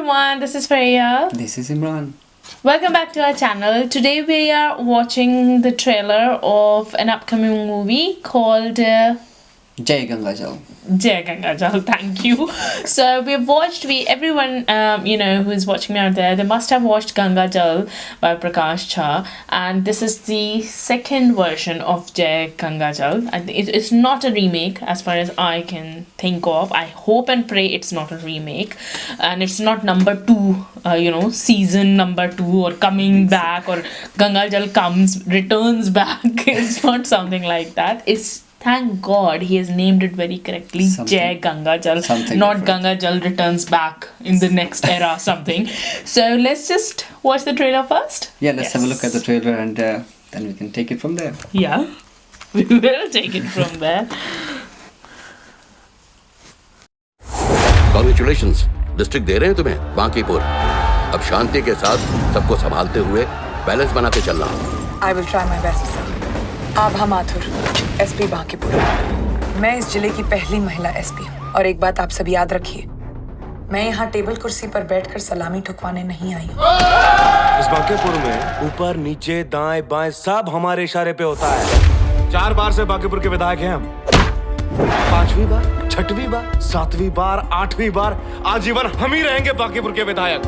everyone, this is Freya. This is Imran. Welcome back to our channel. Today we are watching the trailer of an upcoming movie called Jai Ganga Jal. Jai Ganga Jal, thank you. So we've watched, everyone who is watching me out there, they must have watched Ganga Jal by Prakash Jha, and this is the second version of Jai Ganga Jal. And it's not a remake as far as I can think of. I hope and pray it's not a remake, and it's not number 2, season number 2 or coming back or Ganga Jal returns back. It's not something like that. It's thank God he has named it very correctly. Jai Ganga Jal, not different. Ganga Jal returns back in the next era something. So let's just watch the trailer first. Yeah, let's have a look at the trailer and then we can take it from there. Yeah, we will take it from there. Congratulations, district दे रहे हैं तुम्हें बांकीपुर. अब शांति के साथ सबको संभालते हुए बैलेंस बनाते चलना. I will try my best, sir. Abha Mathur, SP Bankipur. मैं इस जिले की पहली महिला एसपी हूँ और एक बात आप सब याद रखिए, मैं यहाँ टेबल कुर्सी पर बैठकर सलामी ठुकवाने नहीं आई हूँ. इस बांकीपुर में ऊपर नीचे दाएं बाएं सब हमारे इशारे पे होता है. 4 बार से बांकीपुर के विधायक हैं हम. 5वीं बार, 6वीं बार, 7वीं बार, 8वीं बार आजीवन हम ही रहेंगे बांकीपुर के विधायक.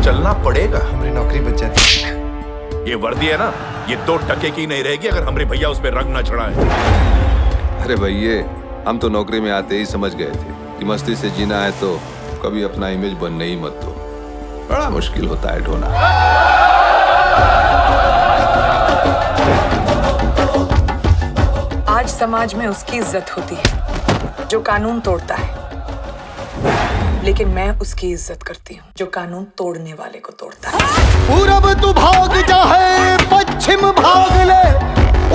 चलना पड़ेगा, हमारी नौकरी बच जाती. ये वर्दी है ना, ये 2 टके की नहीं रहेगी अगर हमारे भैया उस पे रंग ना चढ़ाए. अरे भैया, हम तो नौकरी में आते ही समझ गए थे कि मस्ती से जीना है तो कभी अपना इमेज बनने ही मत दो. बड़ा मुश्किल होता है ढोना. आज समाज में उसकी इज्जत होती है जो कानून तोड़ता है, लेकिन मैं उसकी इज्जत करती हूँ जो कानून तोड़ने वाले को तोड़ता है. पूरब तू भाग जाए, पश्चिम भाग ले,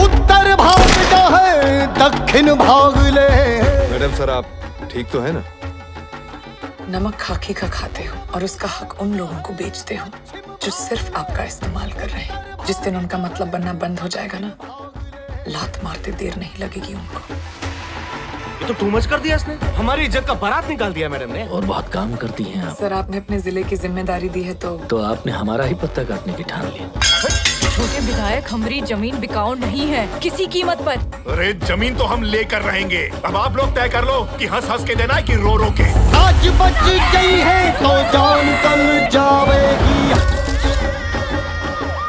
उत्तर भाग जाए, दक्षिण भाग ले. मैडम सर, आप ठीक तो है ना? नमक खाकी का खाते हो और उसका हक उन लोगों को बेचते हो जो सिर्फ आपका इस्तेमाल कर रहे हैं. जिस दिन उनका मतलब बनना बंद हो जाएगा ना, लात मारते देर नहीं लगेगी उनको. ये तो टू मच कर दिया इसने. हमारी इज्जत का बारात निकाल दिया मैडम ने. और बहुत काम करती हैं आप. सर, आपने अपने जिले की जिम्मेदारी दी है तो आपने हमारा ही पत्ता काटने की ठान लिया. छोटे विधायक, हमारी जमीन बिकाऊ नहीं है किसी कीमत पर. अरे जमीन तो हम लेकर रहेंगे. अब आप लोग तय कर लो कि हंस हंस के देना है कि रो रो के. आज बच गई है तो जान कल जाएगी.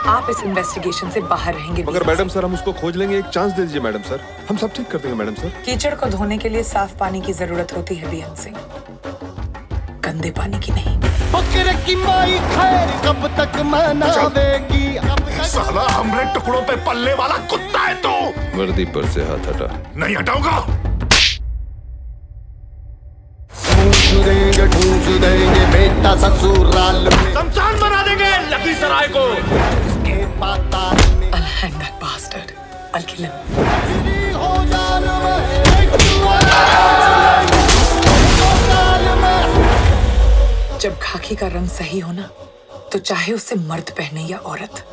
आप इस इन्वेस्टिगेशन से बाहर रहेंगे. मगर मैडम सर, हम उसको खोज लेंगे. एक चांस दे दीजिए मैडम सर, हम सब ठीक कर देंगे मैडम सर. कीचड़ को धोने के लिए साफ पानी की जरूरत होती है बीएन सिंह, गंदे पानी की नहीं. बकरे की माई खैर कब तक मनावेगी. साला हमरे टुकड़ों पे पलने वाला कुत्ता है तू. वर्दी पर से हाथ हटा. नहीं हटाऊंगा. ठूस देंगे बेटा ससुराल में. शमशान बना देंगे लखीसराय को. I'll hang that bastard. I'll kill him. जब खाकी का रंग सही हो ना, तो चाहे उससे मर्द पहने या औरत,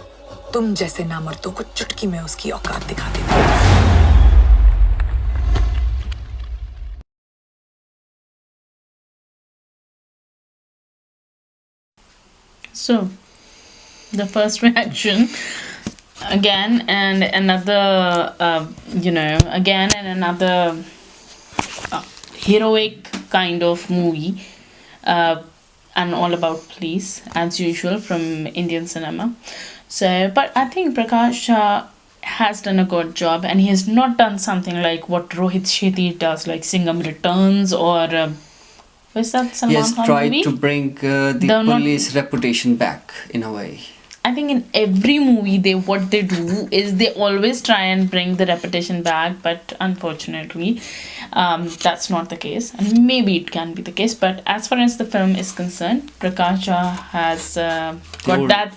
तुम जैसे नामर्दों को चुटकी में उसकी औकात दिखा देती. So, the first reaction, again and another, heroic kind of movie, and all about police as usual from Indian cinema. So, but I think Prakash has done a good job, and he has not done something like what Rohit Shetty does, like Singham Returns or. Was that Salman He has Khan tried movie? to bring the police reputation back in a way. I think in every movie what they do is they always try and bring the reputation back, but unfortunately that's not the case, and maybe it can be the case, but as far as the film is concerned, Prakash Jha has got that.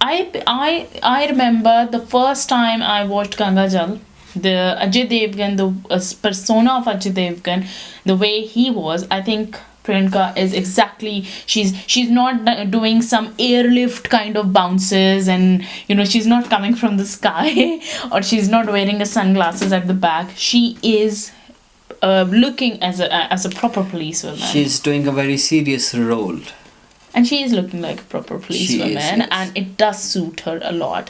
I remember the first time I watched Ganga Jal, the Ajay Devgan, the persona of Ajay Devgan, the way he was, I think Priyanka is exactly, she's not doing some airlift kind of bounces, and she's not coming from the sky or she's not wearing a sunglasses at the back. She is looking as a proper policewoman. She's doing a very serious role. and she is looking like a proper policewoman, yes. and it does suit her a lot.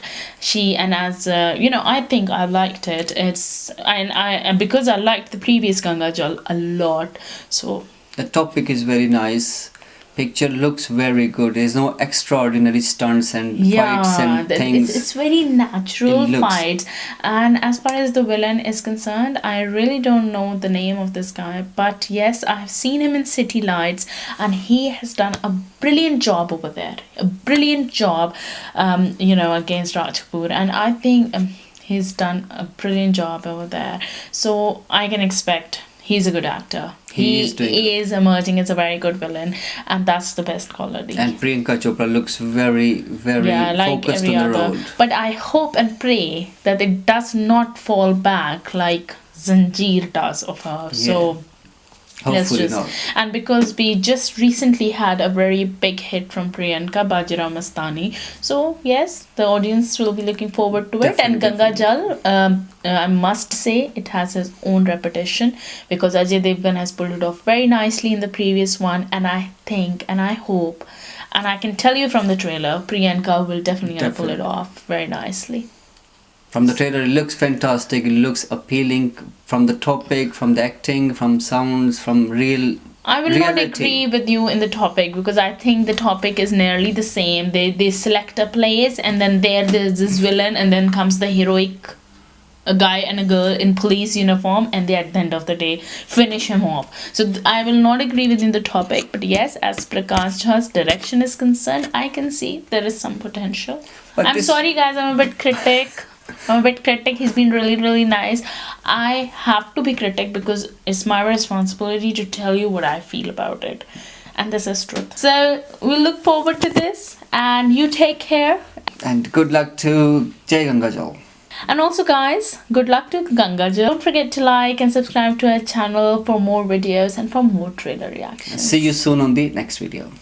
And as you know, I think I liked it. And because I liked the previous Ganga Jal a lot, so The topic is very nice. Picture looks very good. There's no extraordinary stunts and fights and things. It's very natural It looks- fights. And as far as the villain is concerned, I really don't know the name of this guy, but yes, I've seen him in City Lights, and he has done a brilliant job over there. A brilliant job, against Raj Kapoor, and I think he's done a brilliant job over there. So I can expect. He's a good actor. He is emerging as a very good villain, and that's the best quality. And Priyanka Chopra looks very, very focused on the role. But I hope and pray that it does not fall back like Zanjeer does of her. So Hopefully not. And because we just recently had a very big hit from Priyanka, Bajirao Mastani, so yes, the audience will be looking forward to it. And Ganga Jal, I must say, it has its own reputation, because Ajay Devgan has pulled it off very nicely in the previous one, and I think and I hope, and I can tell you from the trailer, Priyanka will definitely pull it off very nicely. From the trailer, it looks fantastic. It looks appealing from the topic, from the acting, from sounds, from real. I will not agree with you in the topic, because I think the topic is nearly the same. They select a place, and then there's this villain, and then comes the heroic, a guy and a girl in police uniform, and they at the end of the day finish him off. So I will not agree within the topic, but yes, as Prakash Jha's direction is concerned, I can see there is some potential. But I'm sorry guys, I'm a bit critic. He's been really, really nice. I have to be critic because it's my responsibility to tell you what I feel about it, and this is truth. So we'll look forward to this, and you take care. And good luck to Jai Ganga Jal. And also guys, good luck to Ganga Jal. Don't forget to like and subscribe to our channel for more videos and for more trailer reactions. See you soon on the next video.